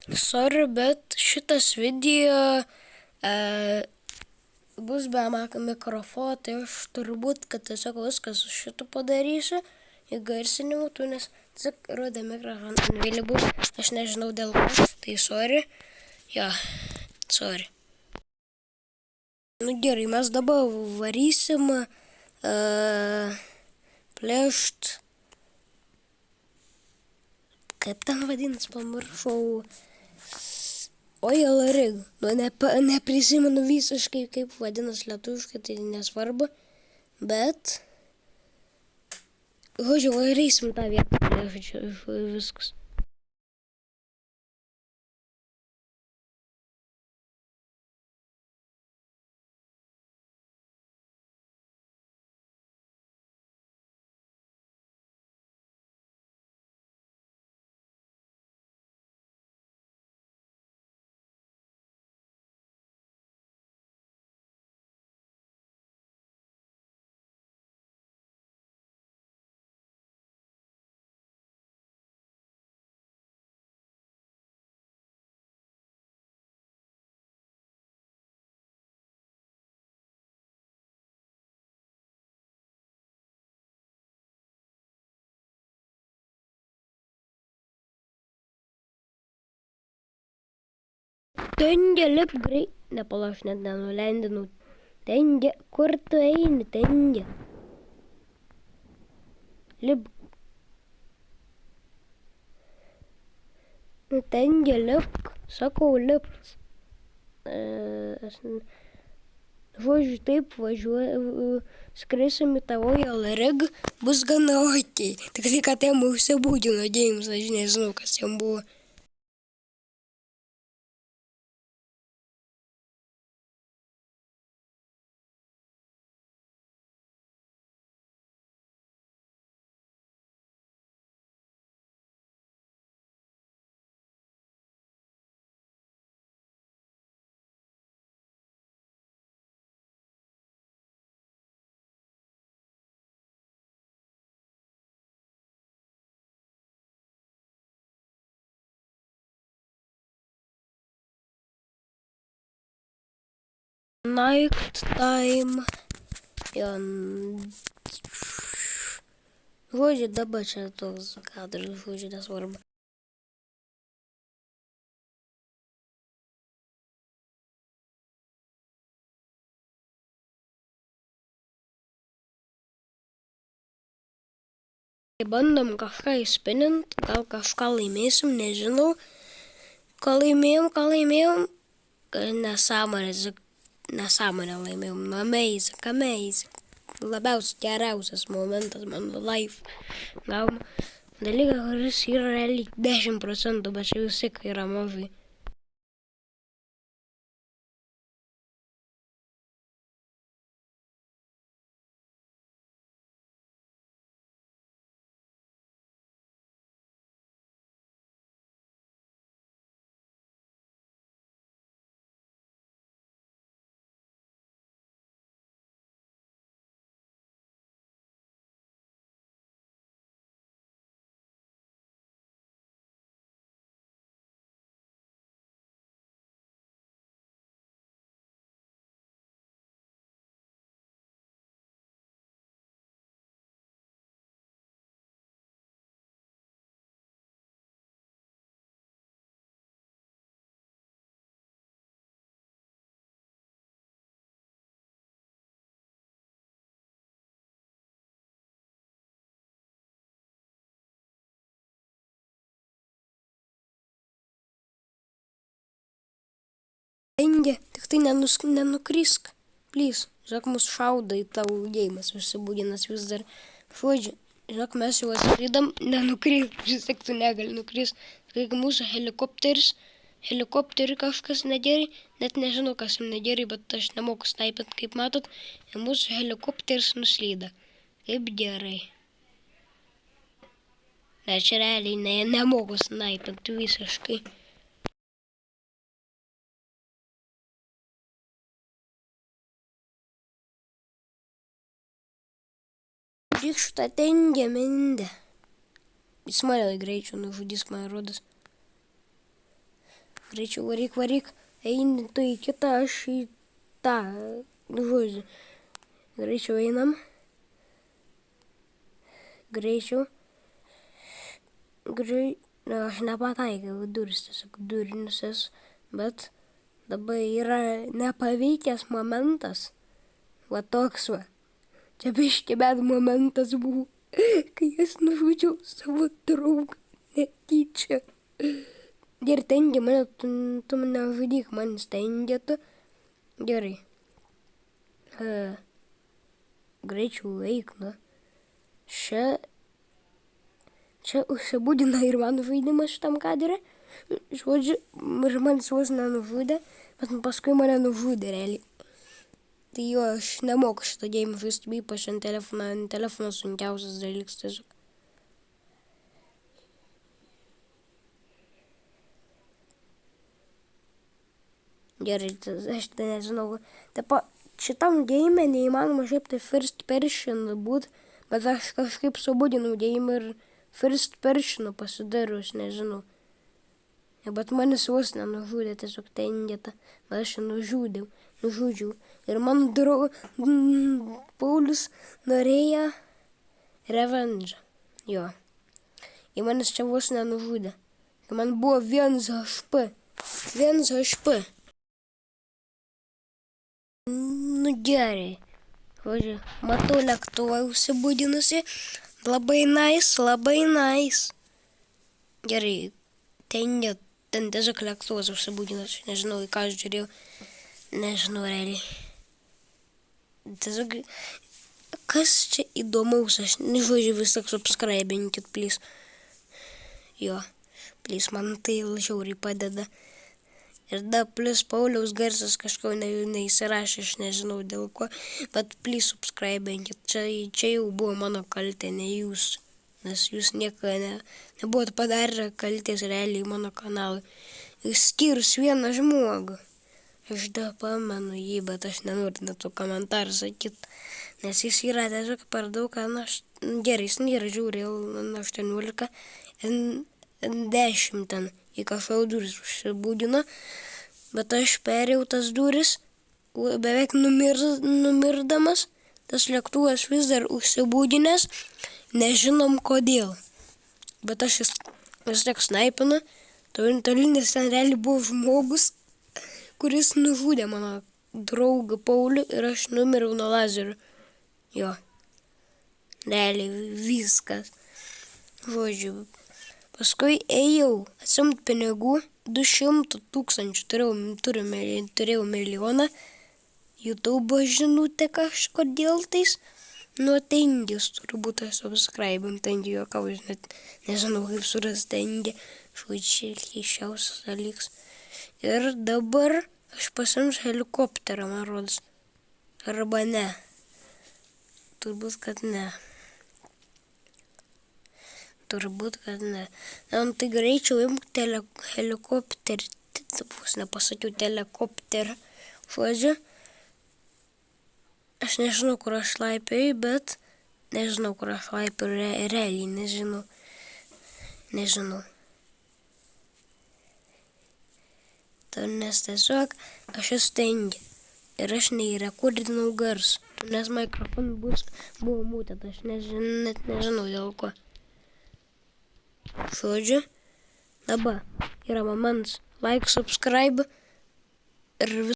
Sorry, bet šitas video bus be mikrofono, tai aš turbūt, kad tiesiog viskas su šitu padarysiu, įgarsinimu, nes tiesiog rodė mikrofoną ant vėliavų, aš nežinau dėl ko, tai sorry, jo, sorry. Nu gerai, mes dabar varysim plėšt, kaip ten vadinasi, pamiršau. Oil rig. Nu, neprisimenu visiškai, kaip vadinasi lietuviškai, tai nesvarbu. Bet, žodžiu, varysim tą vietą, viskas. Tendė, lip greit. Nepala, aš net nenulendinau. Tendė, kur tu eini, tendė? Lip. Tendė, lip. Sakau, lip. Žodžiu, taip važiuoju, skrisim į tą Oil rig, bus gana okei. Tik tai, kad jam užsibūdino James, aš nežinau, kas jam buvo. Night time. Žodžiu, dabar čia toks kadras, žodžiu, nesvarbu. Bandom kažką įspinint, gal kažką laimėsim, nežinau. Ką laimėjom, nesąmonę laimėjom, nu amazing. Labiausiai geriausias momentas mano life. Gavom dalyką, kuris yra realiai 10%, bet čia vis tiek yra mažai. Tendė, tik tai nenukrisk, please. Žinok, mus šaudo į tavo James, užsibūdinas vis dar. Žodžiu, žinok, mes jau atskridam, nenukrisk, vis tiek tu negali nukrist. Kai mūsų helikopterį kažkas negerai, net nežinau, kas jam negerai, bet aš nemoku snaipint, kaip matot, ir mūsų helikopteris nuslydo. Kaip gerai. Nes čia realiai nemoku snaipint visiškai. Grįžtu tą tendė mindę. Jis mane greičiau nužudys, man rodos. Greičiau varyk. Eini tu į kitą, aš į tą. Žodžiu. Greičiau einam. Greičiau. Aš nepataikiau duris, tiesiog durinusias, bet dabar yra nepavykęs momentas. Va toks va. Čia biškį bet momentas buvo, kai aš nužudžiau savo draugą netyčia. Ir tengi mane, tu mane žudyk, man stengėtų. Gerai. Greičiau eik, nu. Čia užsibūdina ir mano žaidimas šitam kadre. Žodžiu, ir man vos nenužudė, bet paskui mane nužudė realiai. Tai jo, aš nemoku šitą game žaisti, ypač ant telefono. Ant telefono sunkiausias dalykas tiesiog. Gerai, aš tai nežinau. Taip, šitam game neįmanoma šiaip tai first person būt, bet aš kažkaip subūdinau game ir first person pasidariau, aš nežinau. Bet manęs vos nenužudė, tiesiog tengėta, bet aš nužudžiau. Ir mano Paulius norėjo revenge. Jo. Ir manęs čia vos nenužudė. Ir man buvo 1 HP. 1 HP. Nu gerai. Žodžiu, matau lėktuvą užsibūdinusi. Labai nice. Gerai. Ten tiesiog lėktuvas užsibūdinusi. Nežinau, į ką aš žiūrėjau. Nežinau, realiai. Tiesiog, kas čia įdomaus, aš nežodžiu vis tik subscribinkit, please. Jo, please, man tai žiauriai padeda. Ir plus Pauliaus garsas kažko neįsirašė, aš nežinau dėl ko, bet please subscribinkit. Čia jau buvo mano kaltė, ne jūs. Nes jūs nieko nebuvot padarę kaltės realiai mano kanalui. Išskyrus vieną žmogų. Aš dar pamenu jį, bet aš nenoriu net tų komentarų sakyti, nes jis yra tiesiog per daug, gerai, jis nėra žiūri, 18, 10 ten į kažkau duris užsibūdino, bet aš perėjau tas duris, beveik numirdamas, tas lėktuvas vis dar užsibūdinęs, nežinom kodėl, bet aš vis tiek snaipinu, tolinis ten realiai buvo žmogus, kuris nužudė mano draugą Paulių ir aš numiriau nuo lazerio. Jo. Realiai viskas. Žodžiu. Paskui ėjau atsiimt pinigų, 200 000 turėjau milijoną. YouTube žinutė kažkodėl tais. Nuo tengės turbūt aš subscribim, tengė juokau, aš net nežinau kaip surasti tengė. Žodžiu, keiščiausias dalykas. Ir dabar aš pasiimsiu helikopterą, man rodos. Arba ne. Turbūt, kad ne. Na, tai greičiau imk helikopterį. Vos nepasakiau telekopterį. Žodžiu. Aš nežinau, kur aš laipioju, bet realiai nežinau. Nes tiesiog aš esu tengė ir aš neįrekordinau garsų, nes mikrofonas buvo mūtėt, aš net nežinau dėl ko. Žodžiu, dabar yra momentas like, subscribe ir